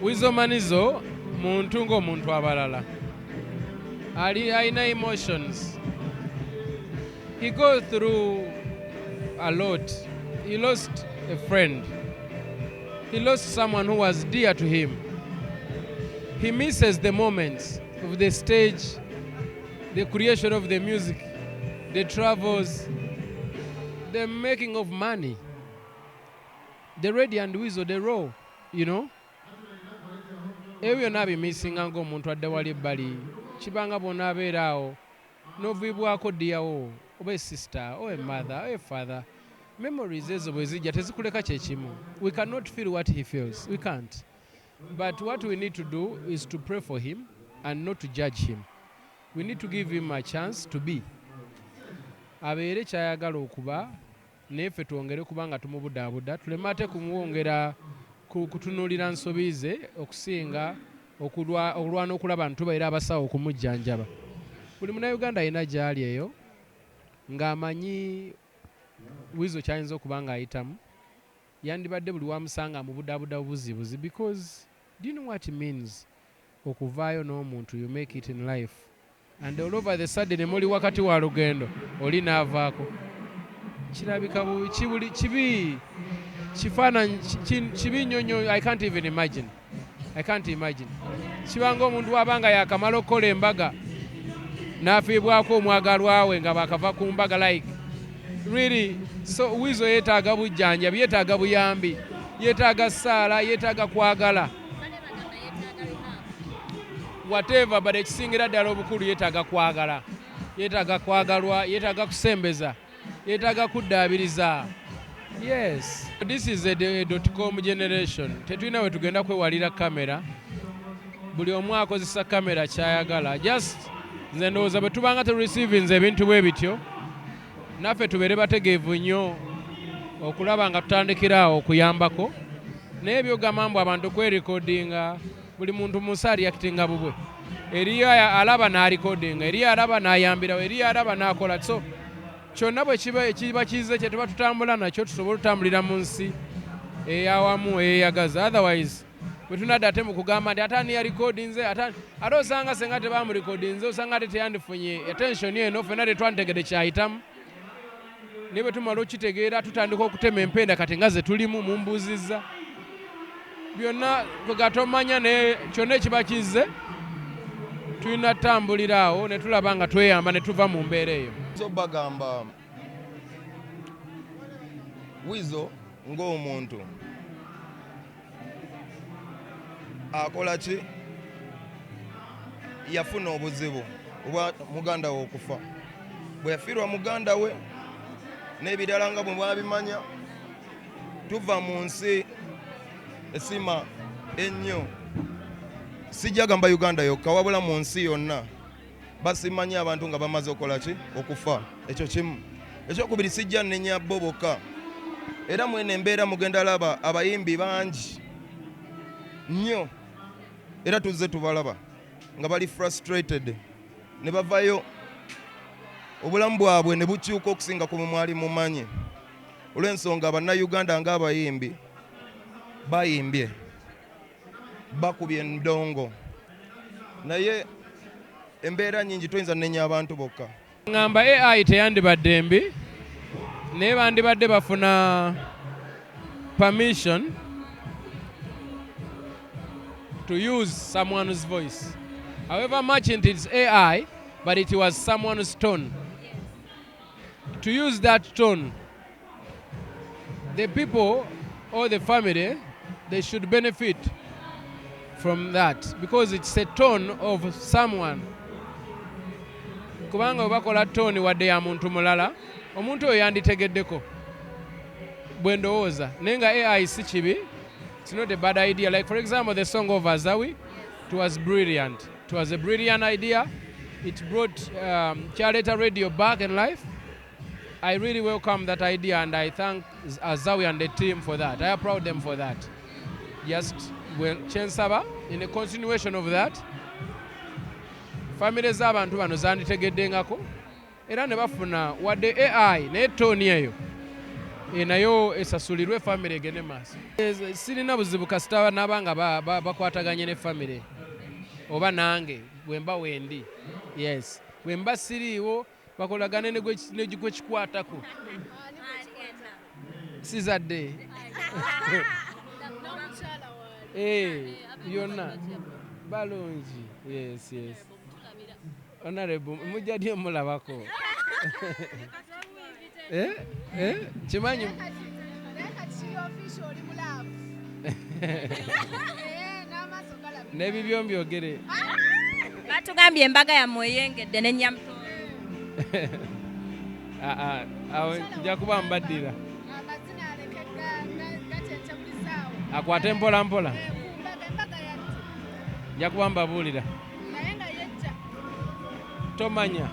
Weasel manizo muntu ng'omuntu abalala. Alina emotions. He goes through a lot. He lost a friend. He lost someone who was dear to him. He misses the moments of the stage, the creation of the music, the travels, the making of money. The Reddy and Weasel, the raw, you know. Ebyo nabimissinga ng'omuntu adde wali ebbali kibanga bonna abeeraawo n'oviibwako ddiyawo oba sister oba mother oba father. Memories ezo bwe zijja tezikuleka kye kimu. We cannot feel what he feels. We can't. But what we need to do is to pray for him and not to judge him. We need to give him a chance to be. Abeere kyayagala okuba n'effe twongere kuba nga tumubudaabuda tuleme ate kumuwongera kutunuulira nsobi ze okusinga okulwana okulaba ntubaira abasawo okumujjanjaba. Buli munnayuganda alina gy'ali eyo ng'amanyi Weasel kyayinza okuba ng'ayitamu yandibadde buli wamusanga amubudaabuda buzibuzi because do you know what it means okuvaayo n'omuntu you make it in life and all over the sudden muli wakati wa lugendo oli n'avaako kirabika kibi kifaananyi kibi nnyo I can't even imagine. Kibanga omuntu wabanga yakamala okukola embaga n'afiibwako omwagalwa we nga bakava ku mbaga like really. So Weasel yeetaaga bujjanjabi, yeetaaga buyambi, yeetaaga ssaala, yeetaaga kwagala whatever, but ekisingira ddala obukulu yeetaaga kwagala, yeetaaga kwagalwa, yeetaaga kusembeza, yeetaaga kuddaabiriza. Yes, this is a .com generation. Tetulina we tugenda kwewalira kamera. Buli omu akozesa kamera kyayagala. Just nze ndowooza bwe tubanga tureceivinze ebintu bwe bityo naffe tubeere bategeevu nnyo okulaba nga tutandikiraawo okuyambako naye by'ogamba abantu kwerekodinga buli muntu munsi aliyakitinga bubwe. Eriyo alaba n'alikodinga, eriyo alaba n'ayambirawo, eriyo alaba n'akola. So kyonna bwe kiba kize kye tuba tutambula nakyo tusobola otutambulira mu nsi eyawamu eyeyagaza. Otherwise bwe tunadde ate mu kugamba nti ate ani yalikodinze ate osanga senga tebamulikodinze osanga ate teyandifunye attention eno ffenna tetwantegedde kyayitamu. Naye bwe tumala okitegeera tutandika okutema empenda kati nga ze tulimu mumbuuzizza byonna ga tomanya naye kyonna ekiba kizze tulina tutambuliraawo ne tulaba nga tweyamba ne tuva mu mbeera eyo. So bagamba Weasel ng'omuntu akola ki yafuna obuzibu obwa muganda we okufa. Bwe yafiirwa muganda we n'ebirala nga bwe mwabimanya tuva mu nsi esima ennyo, sijja gamba Uganda yokka wabula mu nsi yonna basimanyi abantu nga bamaze okukola ki okufa. Ekyo kimu. Ekyokubiri sijja nnenya bo bokka era mwene embeera mugenda laba abayimbi bangi nnyo era tuzze tubalaba nga bali frustrated ne bavayo obulamu bwabwe ne bukyuka okusinga ku mwali mumanyi olw'ensonga bannayuganda ng'abayimbi bayimbye bakubye endongo naye embeera nnyingi toyinza nnenya abantu bokka. Ngamba AI teyandibadde mbi naye bandibadde bafuna permission to use someone's voice. However much it is AI, but it was someone's tone. To use that tone, the people or the family, they should benefit from that because it's a tone of someone. Kubanga obakola tone wadde ya muntu mulala, omuntu oyo yanditegeddeko bwe ndowooza. Naye nga AI si kibi, it's not a bad idea. Like for example, the song of Azawi, it was brilliant. It was a brilliant idea. It brought Charleta Radio back in life. I really welcome that idea and I thank Azawi and the team for that. I applaud them for that. Just when Chensaba, in a continuation of that, family z'abantu bano zanditegedde ngako era ne bafuna wadde AI naye tooni eyo nayo esasulirwe family egende maaso. Sirina buzibu kasita nabanga bakwataganye ne family oba nange bwemba wendi. Yes, bwemba siriiwo bakolagane ne gwe kikwatako. Sizadde yonna balungi. Yes. Honorable mujjadde mulabako. Kimanyi n'ebibyo mbyogere. Batugambye embaga yammwe eyengedde ne Nyamuto. Awo nja kuba mbaddira. Akwate mpola. Nja kuba mbabuulira. Tomanya.